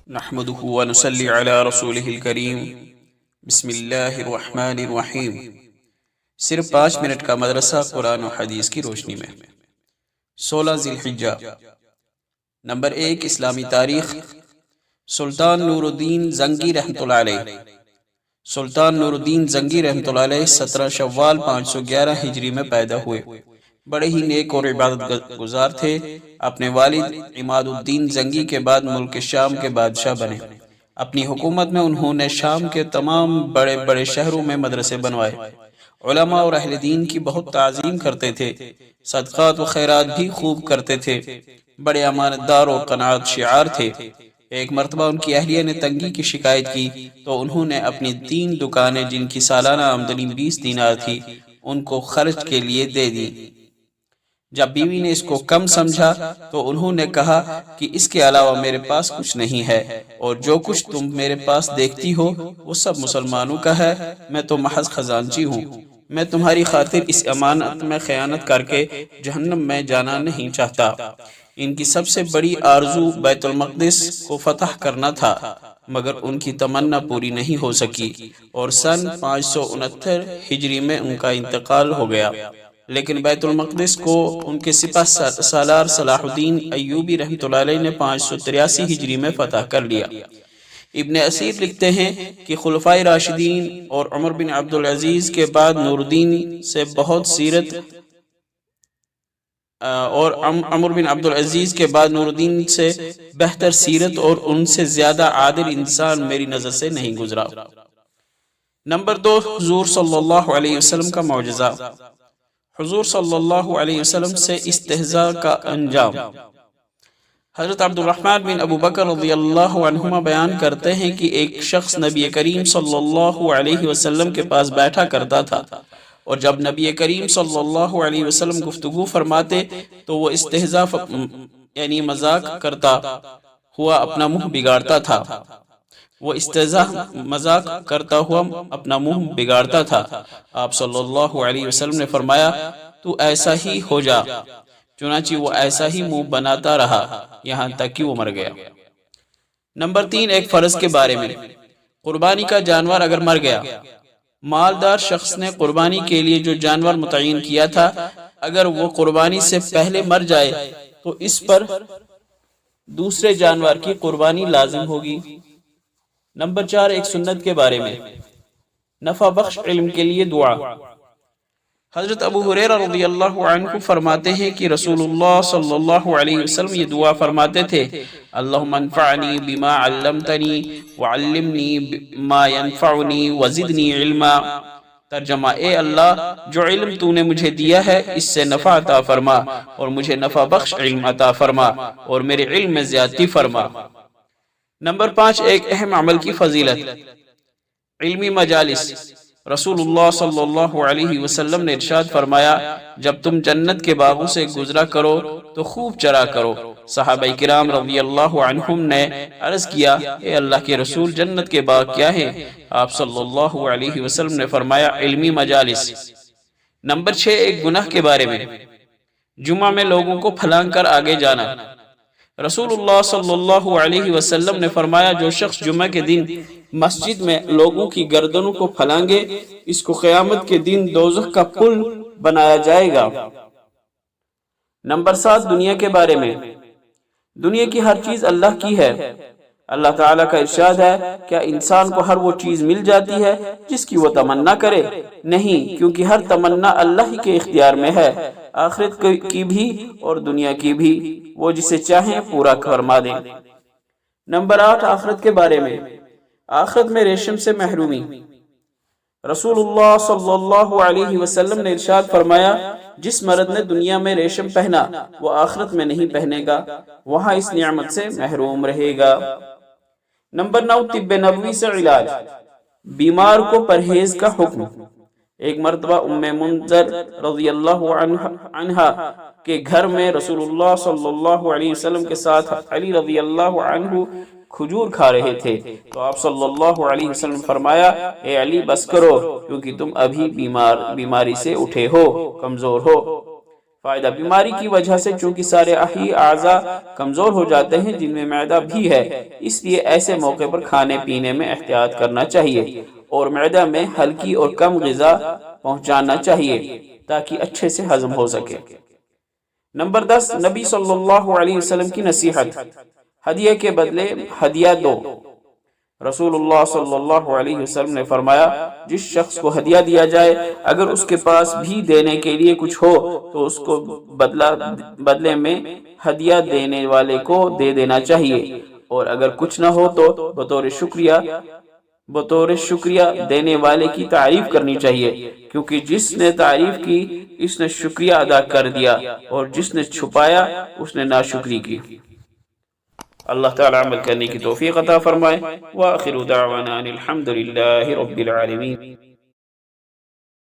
نحمده ونصلي على رسوله الكريم بسم اللہ الرحمن الرحیم۔ صرف 5 منٹ کا مدرسہ قرآن و حدیث کی روشنی میں 16 ذی الحجہ۔ نمبر 1، اسلامی تاریخ۔ سلطان نور الدین زنگی رحمۃ اللہ علیہ سلطان نور الدین زنگی رحمۃ اللہ علیہ 17 شوال 511 ہجری میں پیدا ہوئے۔ بڑے ہی نیک اور عبادت گزار تھے۔ اپنے والد عماد الدین زنگی کے بعد ملک شام کے بادشاہ بنے۔ اپنی حکومت میں انہوں نے شام کے تمام بڑے بڑے شہروں میں مدرسے بنوائے۔ علماء اور اہل دین کی بہت تعظیم کرتے تھے۔ صدقات و خیرات بھی خوب کرتے تھے۔ بڑے امانت دار اور قناعت شعار تھے۔ ایک مرتبہ ان کی اہلیہ نے تنگی کی شکایت کی تو انہوں نے اپنی 3 دکانیں جن کی سالانہ آمدنی 20 دینار تھی ان کو خرچ کے لیے دے دی۔ جب بیوی نے اس کو کم سمجھا تو انہوں نے کہا کہ اس کے علاوہ میرے پاس کچھ نہیں ہے، اور جو کچھ تم میرے پاس دیکھتی ہو وہ سب مسلمانوں کا ہے، میں تو محض خزانچی ہوں۔ میں تمہاری خاطر اس امانت میں خیانت کر کے جہنم میں جانا نہیں چاہتا۔ ان کی سب سے بڑی آرزو بیت المقدس کو فتح کرنا تھا، مگر ان کی تمنا پوری نہیں ہو سکی، اور سن 569 ہجری میں ان کا انتقال ہو گیا۔ لیکن بیت المقدس کو ان کے سپہ سالار صلاح الدین ایوبی رحمۃ اللہ علیہ نے 583 ہجری میں فتح کر لیا۔ ابن اسیر لکھتے ہیں کہ خلفائے راشدین اور عمر بن عبدالعزیز کے بعد نور الدین سے بہت سیرت اور عمر بن عبدالعزیز کے بعد نور الدین سے بہتر سیرت اور ان سے زیادہ عادل انسان میری نظر سے نہیں گزرا۔ نمبر 2، حضور صلی اللہ علیہ وسلم کا معجزہ۔ حضور صلی اللہ علیہ وسلم سے استہزاء کا انجام۔ حضرت عبد الرحمن بن ابو بکر رضی اللہ عنہما بیان کرتے ہیں کہ ایک شخص نبی کریم صلی اللہ علیہ وسلم کے پاس بیٹھا کرتا تھا، اور جب نبی کریم صلی اللہ علیہ وسلم گفتگو فرماتے تو وہ استہزاء یعنی مذاق کرتا ہوا اپنا منہ بگاڑتا تھا۔ اپنا منہ بگاڑتا تھا۔ آپ صلی اللہ علیہ وسلم نے فرمایا تو ایسا ہی ہو جا، چنانچہ وہ ایسا ہی منہ بناتا رہا یہاں تک کہ وہ مر گیا۔ نمبر 3، ایک فرض کے بارے میں۔ قربانی کا جانور اگر مر گیا، مالدار شخص نے قربانی کے لیے جو جانور متعین کیا تھا اگر وہ قربانی سے پہلے مر جائے تو اس پر دوسرے جانور کی قربانی لازم ہوگی۔ نمبر 4، ایک سنت کے بارے میں۔ نفع بخش علم کے لیے دعا۔ حضرت ابو ہریرہ رضی اللہ عنہ فرماتے ہیں کہ رسول اللہ صلی اللہ علیہ وسلم یہ دعا فرماتے تھے: اللہم انفعنی بما علمتنی وعلمنی ما ینفعنی وزدنی علما۔ ترجمہ: اے اللہ، جو علم تو نے مجھے دیا ہے اس سے نفع عطا فرما، اور مجھے نفع بخش علم عطا فرما، اور میرے علم میں زیادتی فرما۔ نمبر 5، ایک اہم عمل کی فضیلت۔ علمی مجالس۔ رسول اللہ صلی اللہ علیہ وسلم نے ارشاد فرمایا: جب تم جنت کے باغوں سے گزرا کرو تو خوب چرا کرو۔ صحابہ کرام رضی اللہ عنہم نے عرض کیا: اے اللہ کے رسول، جنت کے باغ کیا ہیں؟ آپ صلی اللہ علیہ وسلم نے فرمایا: علمی مجالس۔ نمبر 6، ایک گناہ کے بارے میں۔ جمعہ میں لوگوں کو پھلانگ کر آگے جانا۔ رسول اللہ صلی اللہ علیہ وسلم نے فرمایا: جو شخص جمعہ کے دن مسجد میں لوگوں کی گردنوں کو پھلانگے اس کو قیامت کے دن دوزخ کا پل بنایا جائے گا۔ نمبر 7، دنیا کے بارے میں۔ دنیا کی ہر چیز اللہ کی ہے۔ اللہ تعالیٰ کا ارشاد ہے: کیا انسان کو ہر وہ چیز مل جاتی ہے جس کی وہ تمنا کرے؟ نہیں، کیونکہ ہر تمنا اللہ ہی کے اختیار میں ہے، آخرت کی بھی اور دنیا کی بھی، وہ جسے چاہیں پورا فرما دیں۔ نمبر 8، آخرت کے بارے میں۔ آخرت میں ریشم سے محرومی۔ رسول اللہ صلی اللہ علیہ وسلم نے ارشاد فرمایا: جس مرد نے دنیا میں ریشم پہنا وہ آخرت میں نہیں پہنے گا، وہاں اس نعمت سے محروم رہے گا۔ نمبر 9، طب نبوی سے علاج۔ بیمار کو پرہیز کا حکم۔ ایک مرتبہ ام منذر رضی اللہ عنہا کے گھر میں رسول اللہ صلی اللہ علیہ وسلم کے ساتھ علی رضی اللہ عنہ کھجور کھا رہے تھے تو آپ صلی اللہ علیہ وسلم فرمایا: اے علی، بس کرو، کیونکہ تم ابھی بیماری سے اٹھے ہو، کمزور ہو۔ فائدہ، بیماری کی وجہ سے چونکہ سارے اعضاء کمزور ہو جاتے ہیں جن میں معدہ بھی ہے، اس لیے ایسے موقع پر کھانے پینے میں احتیاط کرنا چاہیے اور معدہ میں ہلکی اور کم غذا پہنچانا چاہیے تاکہ اچھے سے ہضم ہو سکے۔ نمبر 10، نبی صلی اللہ علیہ وسلم کی نصیحت، ہدیہ کے بدلے ہدیہ دو۔ رسول اللہ صلی اللہ علیہ وسلم نے فرمایا، جس شخص کو ہدیہ دیا جائے اگر اس کے پاس بھی دینے کے لیے کچھ ہو تو اس کو بدلے میں ہدیہ دینے والے کو دے دینا چاہیے، اور اگر کچھ نہ ہو تو بطور شکریہ دینے والے کی تعریف کرنی چاہیے، کیونکہ جس نے تعریف کی اس نے شکریہ ادا کر دیا اور جس نے چھپایا اس نے ناشکری کی۔ اللہ تعالیٰ عمل کرنے کی توفیق عطا فرمائے۔ وآخر دعوانا ان الحمد للہ رب العالمین۔